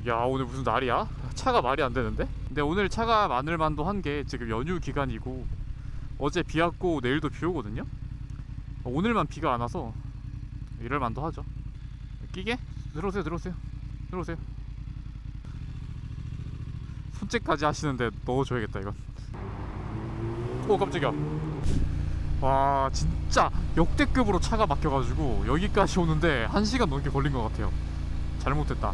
야, 오늘 무슨 날이야? 차가 말이 안 되는데? 근데 오늘 차가 많을 만도 한 게 지금 연휴 기간이고 어제 비 왔고 내일도 비 오거든요? 오늘만 비가 안 와서 이럴 만도 하죠. 끼게? 들어오세요. 들어오세요. 손재까지 하시는데 넣어줘야겠다 이건. 오, 깜짝이야. 와, 진짜 역대급으로 차가 막혀가지고 여기까지 오는데 1시간 넘게 걸린 것 같아요. 잘못됐다.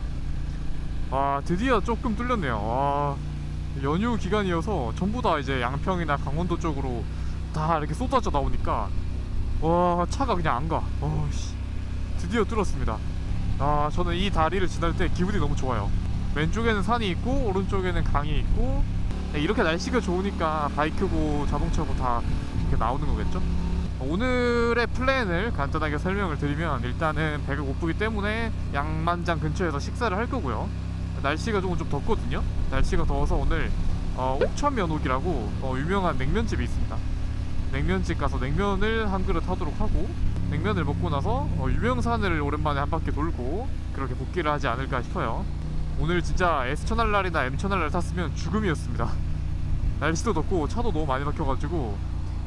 와, 드디어 조금 뚫렸네요. 와, 연휴 기간이어서 전부 다 이제 양평이나 강원도 쪽으로 다 이렇게 쏟아져 나오니까 와, 차가 그냥 안 가. 씨, 드디어 뚫었습니다. 아, 저는 이 다리를 지날 때 기분이 너무 좋아요. 왼쪽에는 산이 있고 오른쪽에는 강이 있고, 이렇게 날씨가 좋으니까 바이크고 자동차고 다 이렇게 나오는 거겠죠? 오늘의 플랜을 간단하게 설명을 드리면, 일단은 배가 고프기 때문에 양만장 근처에서 식사를 할 거고요. 날씨가 조금 좀 덥거든요. 날씨가 더워서 오늘 옥천면옥이라고 유명한 냉면집이 있습니다. 냉면집 가서 냉면을 한 그릇 하도록 하고, 냉면을 먹고 나서 유명산을 오랜만에 한 바퀴 돌고 그렇게 복귀를 하지 않을까 싶어요. 오늘 진짜 S천할날이나 M천할날 탔으면 죽음이었습니다. 날씨도 덥고 차도 너무 많이 막혀가지고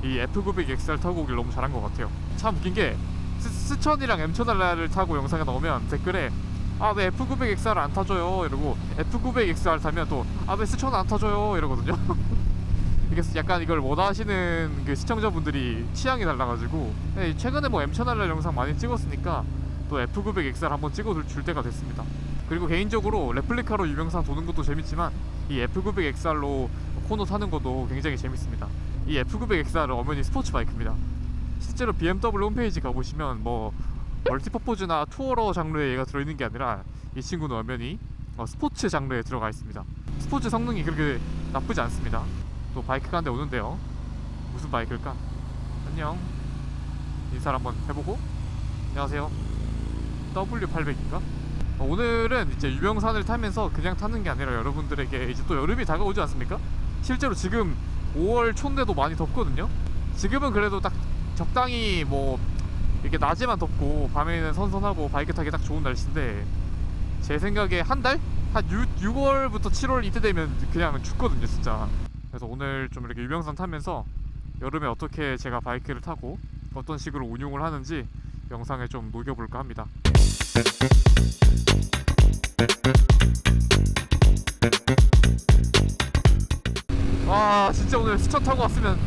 이 F900XR 타고 오길 너무 잘한 것 같아요. 참 웃긴게 스천이랑 M천할날을 타고 영상에 나오면 댓글에 아, 왜 F900XR 안 타줘요? 이러고 F900XR 타면 또 아, 왜 스천 안 타줘요? 이러거든요. 이게 약간 이걸 원하시는 그 시청자분들이 취향이 달라가지고 최근에 뭐 M천할날 영상 많이 찍었으니까 또 F900XR 한번 찍어줄 때가 됐습니다. 그리고 개인적으로 레플리카로 유명산 도는 것도 재밌지만 이 F900XR로 코너 타는 것도 굉장히 재밌습니다. 이 F900XR은 엄연히 스포츠 바이크입니다. 실제로 BMW 홈페이지 가보시면 뭐 멀티퍼포즈나 투어러 장르에 얘가 들어있는 게 아니라 이 친구는 엄연히 스포츠 장르에 들어가 있습니다. 스포츠 성능이 그렇게 나쁘지 않습니다. 또 바이크가 한 대 오는데요. 무슨 바이크일까? 안녕. 인사를 한번 해보고. 안녕하세요. W800인가? 오늘은 이제 유명산을 타면서 그냥 타는 게 아니라 여러분들에게 이제 또 여름이 다가오지 않습니까? 실제로 지금 5월 초인데도 많이 덥거든요. 지금은 그래도 딱 적당히 뭐 이렇게 낮에만 덥고 밤에는 선선하고 바이크 타기 딱 좋은 날씨인데, 제 생각에 한 달? 한 6월부터 7월 이때 되면 그냥 죽거든요 진짜. 그래서 오늘 좀 이렇게 유명산 타면서 여름에 어떻게 제가 바이크를 타고 어떤 식으로 운용을 하는지 영상에 좀 녹여볼까 합니다. 와, 진짜 오늘 스천 타고 왔으면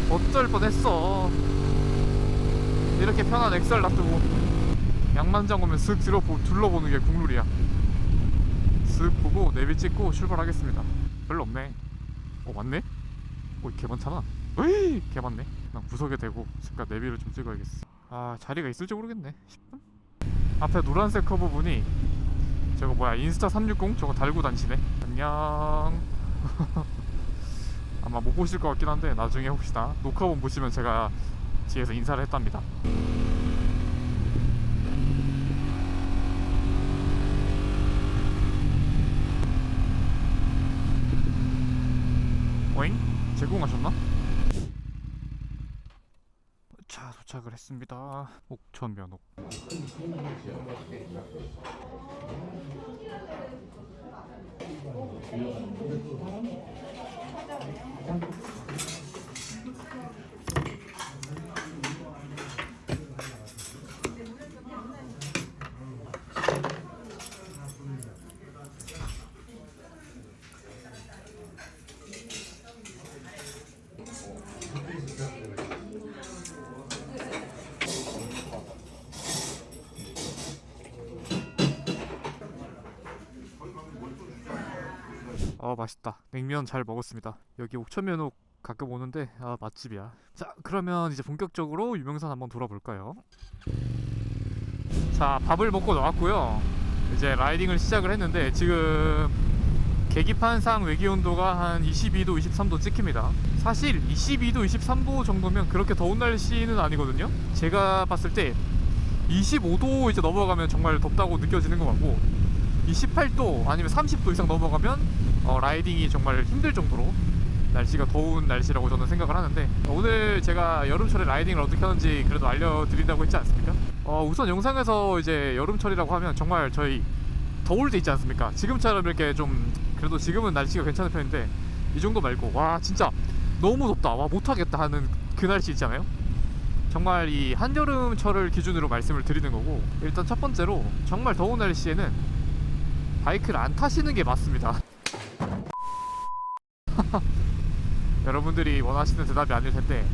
어쩔 뻔했어. 이렇게 편한 XR 놔두고 양만장 오면 슥 둘러보는 게 국룰이야. 슥 보고 내비 찍고 출발하겠습니다. 별로 없네. 맞네? 개 많잖아. 으이, 개 많네. 난 구석에 대고 잠깐 내비를 좀 찍어야겠어. 아, 자리가 있을지 모르겠네. 10분? 앞에 노란색 커브 분이 저거 뭐야, 인스타 360 저거 달고 다니시네. 안녕. 아마 못 보실 것 같긴 한데 나중에 혹시나 녹화본 보시면 제가 뒤에서 인사를 했답니다. 오잉? 제공하셨나? 자, 도착을 했습니다. 옥천면옥. 맛있다. 냉면 잘 먹었습니다. 여기 옥천면옥 가끔 오는데 맛집이야. 자, 그러면 이제 본격적으로 유명산 한번 돌아볼까요? 자, 밥을 먹고 나왔고요. 이제 라이딩을 시작을 했는데 지금 계기판상 외기온도가 한 22도, 23도 찍힙니다. 사실 22도, 23도 정도면 그렇게 더운 날씨는 아니거든요. 제가 봤을 때 25도 이제 넘어가면 정말 덥다고 느껴지는 것 같고, 28도 아니면 30도 이상 넘어가면 라이딩이 정말 힘들 정도로 날씨가 더운 날씨라고 저는 생각을 하는데, 오늘 제가 여름철에 라이딩을 어떻게 하는지 그래도 알려드린다고 했지 않습니까? 우선 영상에서 이제 여름철이라고 하면 정말 저희 더울 때 있지 않습니까? 지금처럼 이렇게 좀 그래도 지금은 날씨가 괜찮은 편인데 이 정도 말고 와 진짜 너무 덥다, 와 못하겠다 하는 그 날씨 있잖아요. 정말 이 한여름철을 기준으로 말씀을 드리는 거고, 일단 첫 번째로 정말 더운 날씨에는 바이크를 안 타시는 게 맞습니다. 여러분들이 원하시는 대답이 아닐 텐데,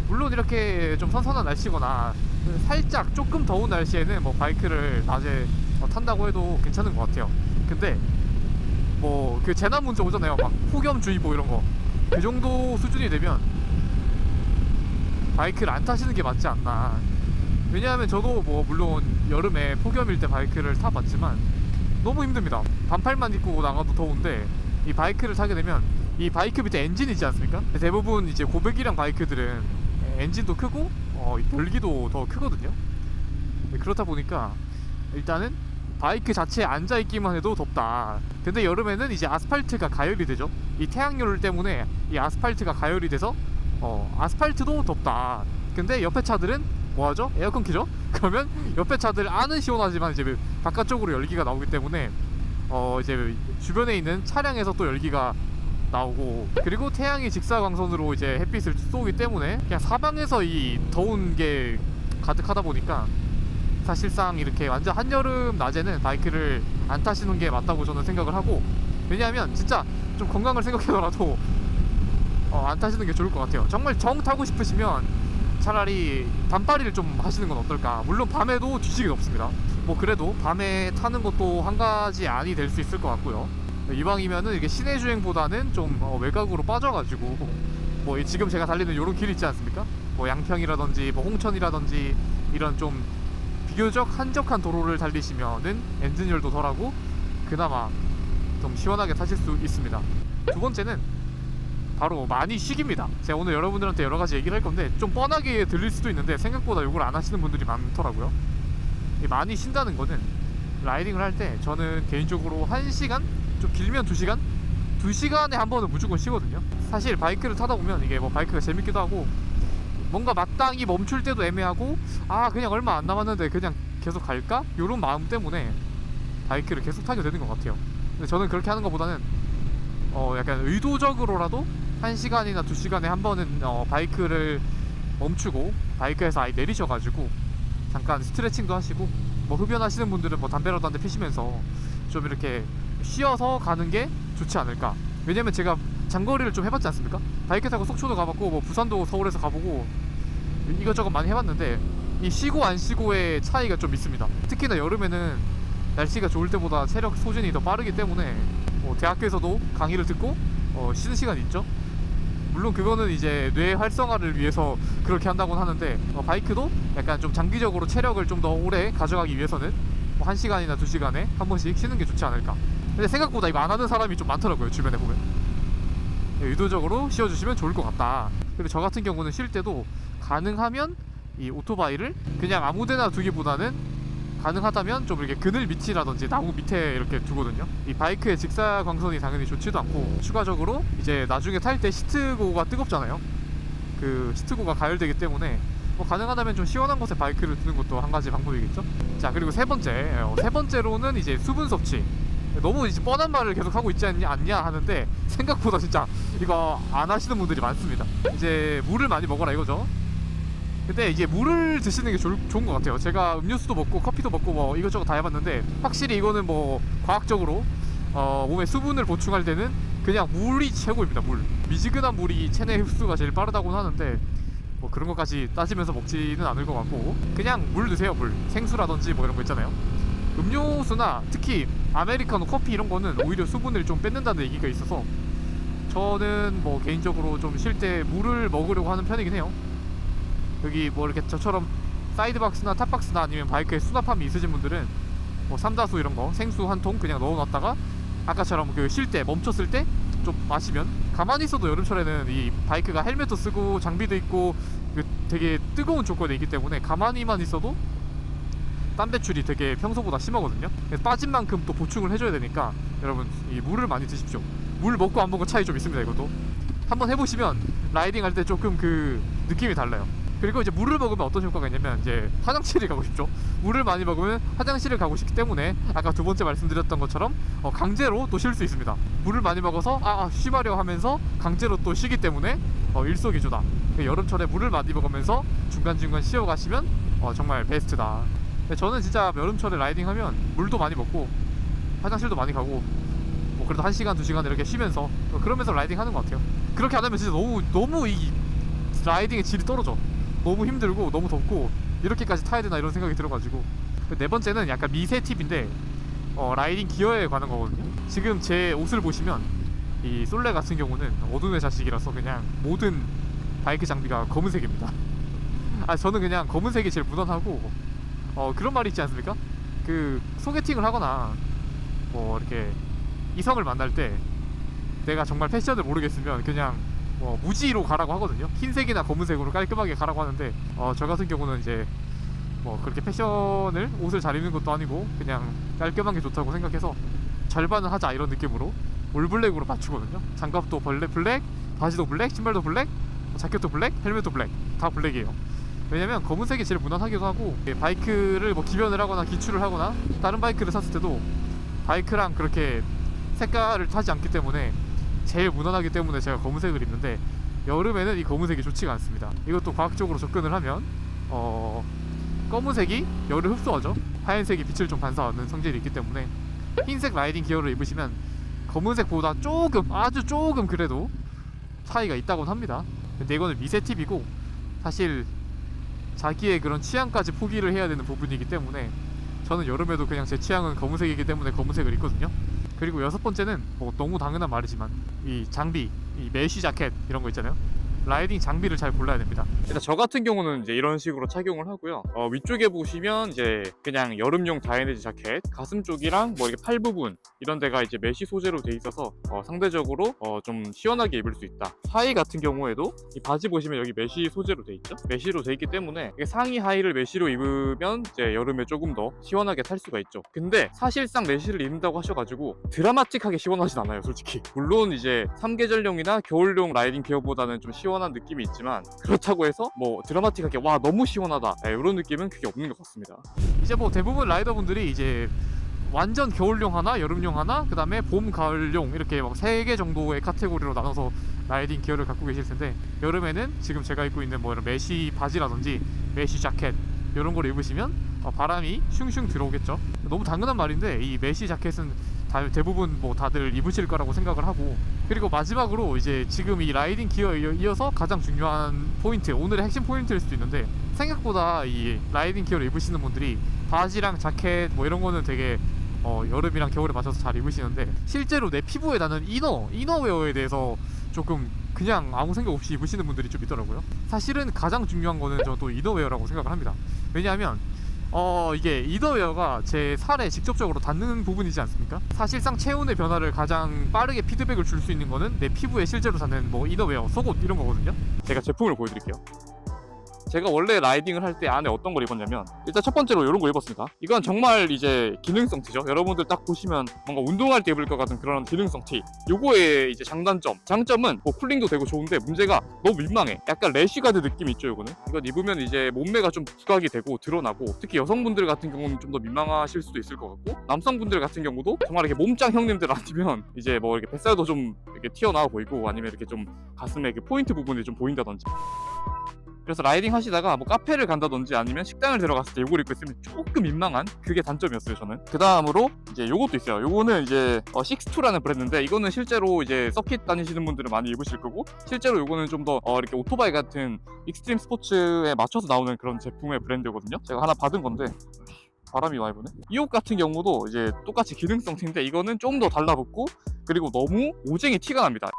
물론 이렇게 좀 선선한 날씨거나 살짝 조금 더운 날씨에는 뭐 바이크를 낮에 탄다고 해도 괜찮은 것 같아요. 근데 뭐 그 재난 문제 오잖아요. 막 폭염주의보 이런 거, 그 정도 수준이 되면 바이크를 안 타시는 게 맞지 않나. 왜냐하면 저도 뭐 물론 여름에 폭염일 때 바이크를 타봤지만 너무 힘듭니다. 반팔만 입고 나가도 더운데 이 바이크를 타게 되면 이 바이크 밑에 엔진이 있지 않습니까? 대부분 이제 고배기량 바이크들은 엔진도 크고 열기도 더 크거든요. 그렇다 보니까 일단은 바이크 자체에 앉아있기만 해도 덥다. 근데 여름에는 이제 아스팔트가 가열이 되죠. 이 태양열 때문에 이 아스팔트가 가열이 돼서 아스팔트도 덥다. 근데 옆에 차들은 뭐하죠? 에어컨 키죠? 그러면 옆에 차들 안은 시원하지만 이제 바깥쪽으로 열기가 나오기 때문에 이제 주변에 있는 차량에서 또 열기가 나오고, 그리고 태양이 직사광선으로 이제 햇빛을 쏘기 때문에 그냥 사방에서 이 더운 게 가득하다 보니까 사실상 이렇게 완전 한여름 낮에는 바이크를 안 타시는 게 맞다고 저는 생각을 하고, 왜냐하면 진짜 좀 건강을 생각해서라도 안 타시는 게 좋을 것 같아요. 정말 정 타고 싶으시면 차라리 반팔이를 좀 하시는 건 어떨까. 물론 밤에도 뒤지게 덥습니다. 뭐 그래도 밤에 타는 것도 한 가지 안이 될 수 있을 것 같고요. 이왕이면은 이게 시내 주행보다는 좀 외곽으로 빠져가지고 뭐 지금 제가 달리는 요런 길 있지 않습니까? 뭐 양평이라든지 뭐 홍천이라든지 이런 좀 비교적 한적한 도로를 달리시면은 엔진열도 덜하고 그나마 좀 시원하게 타실 수 있습니다. 두 번째는 바로 많이 쉬깁니다. 제가 오늘 여러분들한테 여러가지 얘기를 할 건데 좀 뻔하게 들릴 수도 있는데 생각보다 이걸 안 하시는 분들이 많더라고요. 많이 쉰다는 거는 라이딩을 할 때 저는 개인적으로 1시간? 좀 길면 2시간? 2시간에 한 번은 무조건 쉬거든요. 사실 바이크를 타다 보면 이게 뭐 바이크가 재밌기도 하고 뭔가 마땅히 멈출 때도 애매하고 그냥 얼마 안 남았는데 그냥 계속 갈까? 요런 마음 때문에 바이크를 계속 타게 되는 것 같아요. 근데 저는 그렇게 하는 것보다는 약간 의도적으로라도 1시간이나 2시간에 한 번은 바이크를 멈추고 바이크에서 아예 내리셔가지고 잠깐 스트레칭도 하시고, 뭐 흡연하시는 분들은 뭐 담배라도 한 대 피시면서 좀 이렇게 쉬어서 가는 게 좋지 않을까. 왜냐면 제가 장거리를 좀 해봤지 않습니까? 바이크 타고 속초도 가봤고 뭐 부산도 서울에서 가보고 이것저것 많이 해봤는데 이 쉬고 안 쉬고의 차이가 좀 있습니다. 특히나 여름에는 날씨가 좋을 때보다 체력 소진이 더 빠르기 때문에 대학교에서도 강의를 듣고 쉬는 시간이 있죠. 물론 그거는 이제 뇌 활성화를 위해서 그렇게 한다고는 하는데 바이크도 약간 좀 장기적으로 체력을 좀 더 오래 가져가기 위해서는 뭐 1시간이나 2시간에 한 번씩 쉬는 게 좋지 않을까. 근데 생각보다 이거 안 하는 사람이 좀 많더라고요, 주변에 보면. 의도적으로 쉬어주시면 좋을 것 같다. 그리고 저 같은 경우는 쉴 때도 가능하면 이 오토바이를 그냥 아무데나 두기보다는 가능하다면 좀 이렇게 그늘 밑이라든지 나무 밑에 이렇게 두거든요. 이 바이크의 직사광선이 당연히 좋지도 않고, 추가적으로 이제 나중에 탈 때 시트고가 뜨겁잖아요. 그 시트고가 가열되기 때문에 뭐 가능하다면 좀 시원한 곳에 바이크를 두는 것도 한 가지 방법이겠죠. 자, 그리고 세 번째로는 이제 수분 섭취. 너무 이제 뻔한 말을 계속 하고 있지 않냐 하는데 생각보다 진짜 이거 안 하시는 분들이 많습니다. 이제 물을 많이 먹어라 이거죠. 근데 이제 물을 드시는 게 좋은 것 같아요. 제가 음료수도 먹고 커피도 먹고 뭐 이것저것 다 해봤는데 확실히 이거는 뭐 과학적으로 몸에 수분을 보충할 때는 그냥 물이 최고입니다. 물. 미지근한 물이 체내 흡수가 제일 빠르다고는 하는데 뭐 그런 것까지 따지면서 먹지는 않을 것 같고 그냥 물 드세요. 물. 생수라든지 뭐 이런 거 있잖아요. 음료수나 특히 아메리카노, 커피 이런 거는 오히려 수분을 좀 뺏는다는 얘기가 있어서 저는 뭐 개인적으로 좀 쉴 때 물을 먹으려고 하는 편이긴 해요. 여기 뭐 이렇게 저처럼 사이드박스나 탑박스나 아니면 바이크에 수납함이 있으신 분들은 뭐 삼다수 이런 거 생수 한 통 그냥 넣어놨다가 아까처럼 그 쉴 때 멈췄을 때 좀 마시면, 가만히 있어도 여름철에는 이 바이크가 헬멧도 쓰고 장비도 있고 되게 뜨거운 조건에 있기 때문에 가만히만 있어도 땀 배출이 되게 평소보다 심하거든요. 그래서 빠진 만큼 또 보충을 해줘야 되니까 여러분 이 물을 많이 드십시오. 물 먹고 안 먹고 차이 좀 있습니다. 이것도 한번 해보시면 라이딩 할 때 조금 그 느낌이 달라요. 그리고 이제 물을 먹으면 어떤 효과가 있냐면 이제 화장실을 가고 싶죠. 물을 많이 먹으면 화장실을 가고 싶기 때문에 아까 두 번째 말씀드렸던 것처럼 강제로 또 쉴 수 있습니다. 물을 많이 먹어서 쉬마려 하면서 강제로 또 쉬기 때문에 일석이조다. 여름철에 물을 많이 먹으면서 중간중간 쉬어 가시면 정말 베스트다. 저는 진짜 여름철에 라이딩하면 물도 많이 먹고 화장실도 많이 가고 뭐 그래도 1시간 2시간 이렇게 쉬면서 그러면서 라이딩 하는 것 같아요. 그렇게 안 하면 진짜 너무 이 라이딩의 질이 떨어져. 너무 힘들고 너무 덥고 이렇게까지 타야 되나 이런 생각이 들어가지고. 네 번째는 약간 미세 팁인데 라이딩 기어에 관한 거거든요. 지금 제 옷을 보시면 이 솔레 같은 경우는 어둠의 자식이라서 그냥 모든 바이크 장비가 검은색입니다. 저는 그냥 검은색이 제일 무난하고 그런 말이 있지 않습니까? 그 소개팅을 하거나 뭐 이렇게 이성을 만날 때 내가 정말 패션을 모르겠으면 그냥 무지로 가라고 하거든요. 흰색이나 검은색으로 깔끔하게 가라고 하는데 저 같은 경우는 이제 뭐 그렇게 패션을 옷을 잘 입는 것도 아니고 그냥 깔끔한 게 좋다고 생각해서 절반은 하자 이런 느낌으로 올블랙으로 맞추거든요. 장갑도 블랙, 바지도 블랙, 신발도 블랙, 자켓도 블랙, 헬멧도 블랙, 다 블랙이에요. 왜냐면 검은색이 제일 무난하기도 하고 바이크를 뭐 기변을 하거나 기출을 하거나 다른 바이크를 샀을 때도 바이크랑 그렇게 색깔을 타지 않기 때문에 제일 무난하기 때문에 제가 검은색을 입는데 여름에는 이 검은색이 좋지가 않습니다. 이것도 과학적으로 접근을 하면 검은색이 열을 흡수하죠. 하얀색이 빛을 좀 반사하는 성질이 있기 때문에 흰색 라이딩 기어를 입으시면 검은색보다 아주 조금 그래도 차이가 있다고는 합니다. 근데 이거는 미세 팁이고 사실 자기의 그런 취향까지 포기를 해야 되는 부분이기 때문에 저는 여름에도 그냥 제 취향은 검은색이기 때문에 검은색을 입거든요. 그리고 여섯 번째는 뭐 너무 당연한 말이지만 이 장비, 이 메쉬 자켓 이런 거 있잖아요. 라이딩 장비를 잘 골라야 됩니다. 일단 저 같은 경우는 이제 이런 식으로 착용을 하고요. 위쪽에 보시면 이제 그냥 여름용 다이내지 자켓, 가슴 쪽이랑 뭐 이렇게 팔 부분 이런 데가 이제 메쉬 소재로 돼 있어서 상대적으로 좀 시원하게 입을 수 있다. 하의 같은 경우에도 이 바지 보시면 여기 메쉬 소재로 돼 있죠. 메쉬로 돼 있기 때문에 상의 하의를 메쉬로 입으면 이제 여름에 조금 더 시원하게 탈 수가 있죠. 근데 사실상 메쉬를 입는다고 하셔가지고 드라마틱하게 시원하진 않아요, 솔직히. 물론 이제 3계절용이나 겨울용 라이딩 기어보다는 좀 시원한 느낌이 있지만 그렇다고 해서 뭐 드라마틱하게 와 너무 시원하다 이런 느낌은 크게 없는 것 같습니다. 이제 뭐 대부분 라이더분들이 이제 완전 겨울용 하나, 여름용 하나, 그 다음에 봄, 가을용 이렇게 막 3개 정도의 카테고리로 나눠서 라이딩 기어를 갖고 계실 텐데 여름에는 지금 제가 입고 있는 뭐 이런 메쉬 바지라든지 메쉬 자켓 이런 걸 입으시면 바람이 슝슝 들어오겠죠. 너무 당연한 말인데 이 메쉬 자켓은 대부분 뭐 다들 입으실 거라고 생각을 하고, 그리고 마지막으로 이제 지금 이 라이딩 기어에 이어서 가장 중요한 포인트, 오늘의 핵심 포인트일 수도 있는데 생각보다 이 라이딩 기어를 입으시는 분들이 바지랑 자켓 뭐 이런 거는 되게 여름이랑 겨울에 맞춰서 잘 입으시는데 실제로 내 피부에 나는 이너웨어에 대해서 조금 그냥 아무 생각 없이 입으시는 분들이 좀 있더라고요. 사실은 가장 중요한 거는 저도 이너웨어라고 생각을 합니다. 왜냐하면 이게 이너웨어가 제 살에 직접적으로 닿는 부분이지 않습니까? 사실상 체온의 변화를 가장 빠르게 피드백을 줄 수 있는 거는 내 피부에 실제로 닿는 뭐 이너웨어, 속옷 이런 거거든요. 제가 제품을 보여드릴게요. 제가 원래 라이딩을 할 때 안에 어떤 걸 입었냐면 일단 첫 번째로 이런 거 입었습니다. 이건 정말 이제 기능성 티죠. 여러분들 딱 보시면 뭔가 운동할 때 입을 것 같은 그런 기능성 티. 요거의 이제 장점은 뭐 쿨링도 되고 좋은데 문제가 너무 민망해. 약간 래쉬가드 느낌이 있죠. 요거는 이건 입으면 이제 몸매가 좀 부각이 되고 드러나고, 특히 여성분들 같은 경우는 좀 더 민망하실 수도 있을 것 같고, 남성분들 같은 경우도 정말 이렇게 몸짱 형님들 아니면 이제 뭐 이렇게 뱃살도 좀 이렇게 튀어나와 보이고 아니면 이렇게 좀 가슴에 이렇게 포인트 부분이 좀 보인다든지. 그래서 라이딩 하시다가 뭐 카페를 간다든지 아니면 식당을 들어갔을 때 요걸 입고 있으면 조금 민망한, 그게 단점이었어요 저는. 그 다음으로 이제 요것도 있어요. 요거는 이제 식스2라는 브랜드인데 이거는 실제로 이제 서킷 다니시는 분들은 많이 입으실 거고, 실제로 요거는 좀 더 이렇게 오토바이 같은 익스트림 스포츠에 맞춰서 나오는 그런 제품의 브랜드거든요. 제가 하나 받은 건데 바람이 많이 부네. 이 옷 같은 경우도 이제 똑같이 기능성 티인데 이거는 좀 더 달라붙고, 그리고 너무 오쟁이 티가 납니다.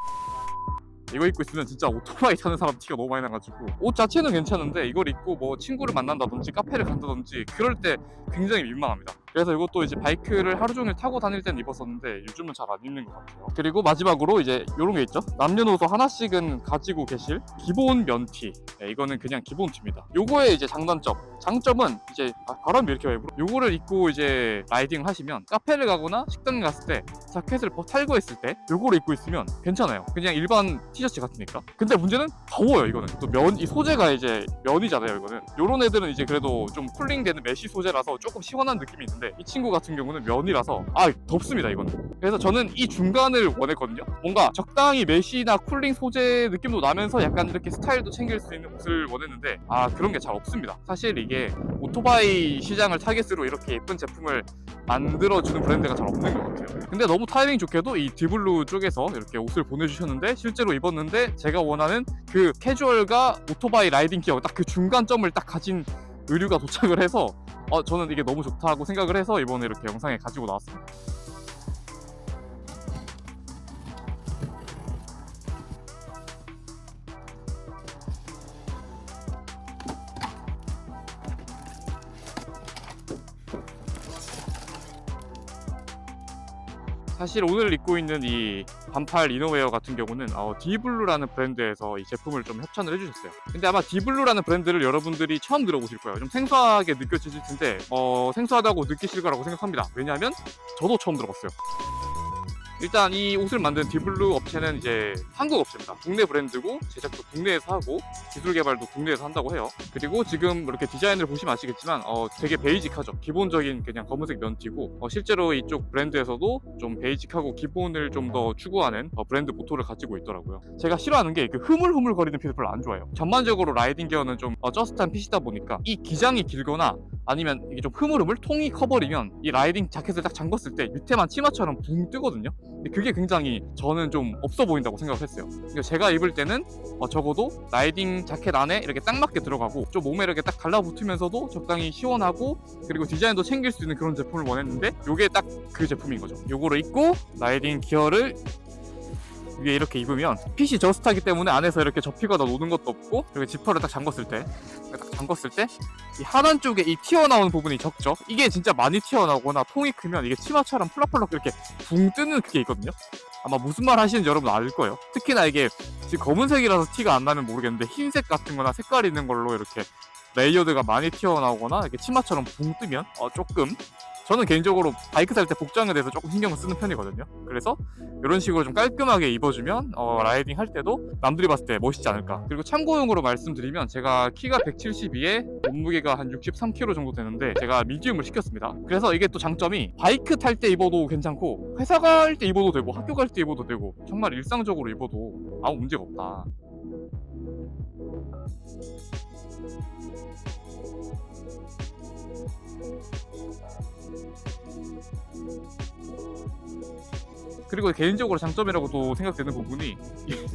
이거 입고 있으면 진짜 오토바이 타는 사람 티가 너무 많이 나가지고, 옷 자체는 괜찮은데 이걸 입고 뭐 친구를 만난다든지 카페를 간다든지 그럴 때 굉장히 민망합니다. 그래서 이것도 이제 바이크를 하루 종일 타고 다닐 땐 입었었는데 요즘은 잘 안 입는 것 같아요. 그리고 마지막으로 이제 이런 게 있죠. 남녀노소 하나씩은 가지고 계실 기본 면티. 네, 이거는 그냥 기본 티입니다. 요거의 이제 장점은 이제 바람이 이렇게 와요. 요거를 입고 이제 라이딩을 하시면 카페를 가거나 식당에 갔을 때 자켓을 탈거 했을 때 요거를 입고 있으면 괜찮아요. 그냥 일반 티셔츠 같으니까. 근데 문제는 더워요. 이거는 또 이 소재가 이제 면이잖아요. 이거는 요런 애들은 이제 그래도 좀 쿨링되는 메쉬 소재라서 조금 시원한 느낌이 있는데 이 친구 같은 경우는 면이라서 덥습니다. 이거는. 그래서 저는 이 중간을 원했거든요. 뭔가 적당히 메쉬나 쿨링 소재 느낌도 나면서 약간 이렇게 스타일도 챙길 수 있는 옷을 원했는데 그런 게 잘 없습니다. 사실 이게 오토바이 시장을 타겟으로 이렇게 예쁜 제품을 만들어주는 브랜드가 잘 없는 것 같아요. 근데 너무 타이밍 좋게도 이 디블루 쪽에서 이렇게 옷을 보내주셨는데 실제로 입었는데 제가 원하는 그 캐주얼과 오토바이 라이딩 기어 딱 그 중간점을 딱 가진 의류가 도착을 해서 저는 이게 너무 좋다고 생각을 해서 이번에 이렇게 영상에 가지고 나왔습니다. 사실 오늘 입고 있는 이 반팔 이너웨어 같은 경우는 디블루라는 브랜드에서 이 제품을 좀 협찬을 해주셨어요. 근데 아마 디블루라는 브랜드를 여러분들이 처음 들어보실 거예요. 좀 생소하게 느껴지실 텐데 생소하다고 느끼실 거라고 생각합니다. 왜냐하면 저도 처음 들어봤어요. 일단 이 옷을 만든 디블루 업체는 이제 한국 업체입니다. 국내 브랜드고 제작도 국내에서 하고 기술 개발도 국내에서 한다고 해요. 그리고 지금 이렇게 디자인을 보시면 아시겠지만 되게 베이직하죠. 기본적인 그냥 검은색 면티고 실제로 이쪽 브랜드에서도 좀 베이직하고 기본을 좀 더 추구하는 브랜드 모토를 가지고 있더라고요. 제가 싫어하는 게 그 흐물흐물 거리는 핏을 별로 안 좋아해요. 전반적으로 라이딩 기어는 좀 저스트한 핏이다 보니까 이 기장이 길거나 아니면 이게 좀 흐물흐물 통이 커버리면 이 라이딩 자켓을 딱 잠궜을 때 밑에만 치마처럼 붕 뜨거든요. 근데 그게 굉장히 저는 좀 없어 보인다고 생각을 했어요. 그러니까 제가 입을 때는 적어도 라이딩 자켓 안에 이렇게 딱 맞게 들어가고 좀 몸에 이렇게 딱 달라붙으면서도 적당히 시원하고 그리고 디자인도 챙길 수 있는 그런 제품을 원했는데 요게 딱 그 제품인 거죠. 요거를 입고 라이딩 기어를 위에 이렇게 입으면 핏이 저스트하기 때문에 안에서 이렇게 접히거나 노는 것도 없고 이렇게 지퍼를 딱 잠궜을 때 이 하단 쪽에 이 튀어나오는 부분이 적죠. 이게 진짜 많이 튀어나오거나 통이 크면 이게 치마처럼 펄럭펄럭 이렇게 붕 뜨는 그게 있거든요. 아마 무슨 말 하시는지 여러분 알 거예요. 특히나 이게 지금 검은색이라서 티가 안 나면 모르겠는데 흰색 같은 거나 색깔 있는 걸로 이렇게 레이어드가 많이 튀어나오거나 이렇게 치마처럼 붕 뜨면 조금 저는 개인적으로 바이크 탈 때 복장에 대해서 조금 신경을 쓰는 편이거든요. 그래서 이런 식으로 좀 깔끔하게 입어주면 라이딩 할 때도 남들이 봤을 때 멋있지 않을까. 그리고 참고용으로 말씀드리면 제가 키가 172에 몸무게가 한 63kg 정도 되는데 제가 미디움을 시켰습니다. 그래서 이게 또 장점이 바이크 탈 때 입어도 괜찮고 회사 갈 때 입어도 되고 학교 갈 때 입어도 되고 정말 일상적으로 입어도 아무 문제가 없다. 그리고 개인적으로 장점이라고도 생각되는 부분이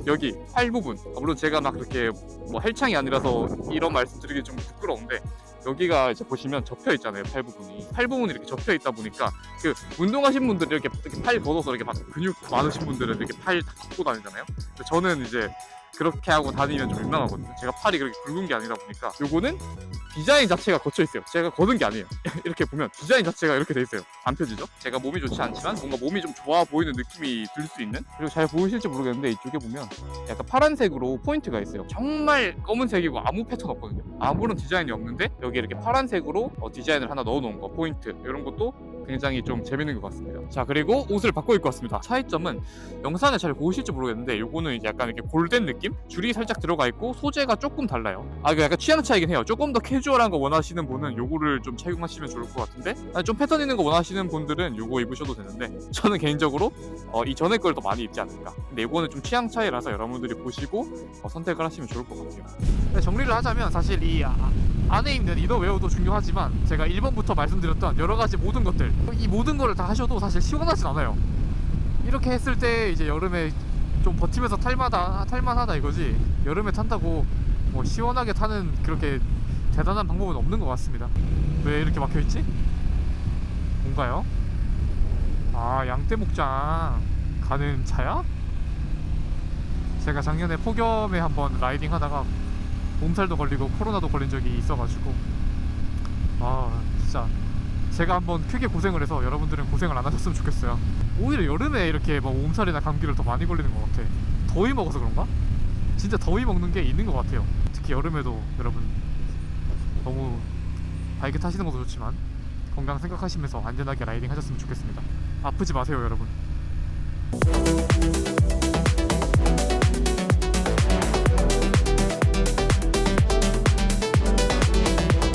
여기 팔 부분, 물론 제가 막 그렇게 뭐 헬창이 아니라서 이런 말씀 드리기 좀 부끄러운데 여기가 이제 보시면 접혀 있잖아요. 팔 부분이 이렇게 접혀 있다 보니까 그 운동하신 분들이 이렇게 팔 걷어서 이렇게 막 근육 많으신 분들은 이렇게 팔 다 걷고 다니잖아요. 근데 저는 이제 그렇게 하고 다니면 좀 민망하거든요. 제가 팔이 그렇게 굵은 게 아니다 보니까 요거는 디자인 자체가 걷혀 있어요. 제가 걷은 게 아니에요. 이렇게 보면 디자인 자체가 이렇게 돼 있어요. 안 펴지죠? 제가 몸이 좋지 않지만 뭔가 몸이 좀 좋아 보이는 느낌이 들 수 있는. 그리고 잘 보이실지 모르겠는데 이쪽에 보면 약간 파란색으로 포인트가 있어요. 정말 검은색이고 아무 패턴 없거든요. 아무런 디자인이 없는데 여기 이렇게 파란색으로 디자인을 하나 넣어놓은 거, 포인트 이런 것도 굉장히 좀 재밌는 것 같습니다. 자, 그리고 옷을 바꿔 입고 왔습니다. 차이점은 영상에 잘 보이실지 모르겠는데 요거는 이제 약간 이렇게 골덴 느낌? 줄이 살짝 들어가 있고 소재가 조금 달라요. 이거 약간 취향 차이긴 해요. 조금 더 캐주얼한 거 원하시는 분은 요거를 좀 착용하시면 좋을 것 같은데 좀 패턴 있는 거 원하시는 분들은 요거 입으셔도 되는데 저는 개인적으로 이 전에 걸 더 많이 입지 않을까. 근데 요거는 좀 취향 차이라서 여러분들이 보시고 선택을 하시면 좋을 것 같아요. 네, 정리를 하자면 사실 이 안에 입는 이너웨어도 중요하지만 제가 1번부터 말씀드렸던 여러가지 모든 것들 이 모든 거를 다 하셔도 사실 시원하진 않아요. 이렇게 했을 때 이제 여름에 좀 버티면서 탈만하다 이거지 여름에 탄다고 뭐 시원하게 타는 그렇게 대단한 방법은 없는 것 같습니다. 왜 이렇게 막혀있지? 뭔가요? 양떼목장 가는 차야? 제가 작년에 폭염에 한번 라이딩 하다가 몸살도 걸리고 코로나도 걸린 적이 있어가지고 진짜 제가 한번 크게 고생을 해서 여러분들은 고생을 안 하셨으면 좋겠어요. 오히려 여름에 이렇게 뭐 몸살이나 감기를 더 많이 걸리는 것 같아. 더위 먹어서 그런가? 진짜 더위 먹는 게 있는 것 같아요. 특히 여름에도 여러분 너무 바이크 타시는 것도 좋지만 건강 생각하시면서 안전하게 라이딩 하셨으면 좋겠습니다. 아프지 마세요 여러분.